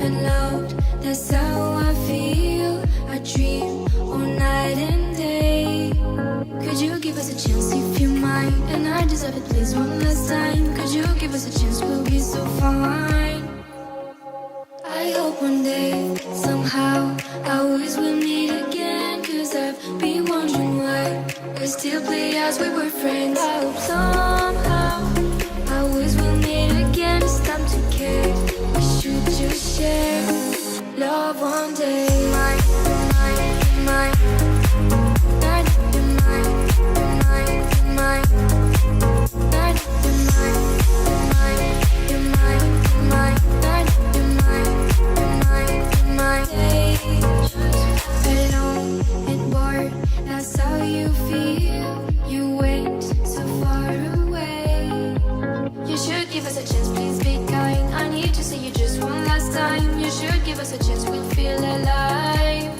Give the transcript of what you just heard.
and loud. That's how I feel. I dream all night and day. Could you give us a chance if you mind? And I deserve it, please, one last time. Could you give us a chance? We'll be so fine. I hope one day, somehow, I always will meet again. Cause I've been wondering why we still play as we were friends. I hope somehow I always will meet again. It's time to care. We should just share love one day. Mine, mine, mine. Night, you're mine, you're mine, you're mine. Night, you're mine, you're mine, you're mine, you're mine. Night, you're mine, you're mine, you're mine. Alone and bored, that's how you feel. You went so far away. You should give us a chance, please be kind. I need to see you just one last time. You should give us a chance, we'll feel alive.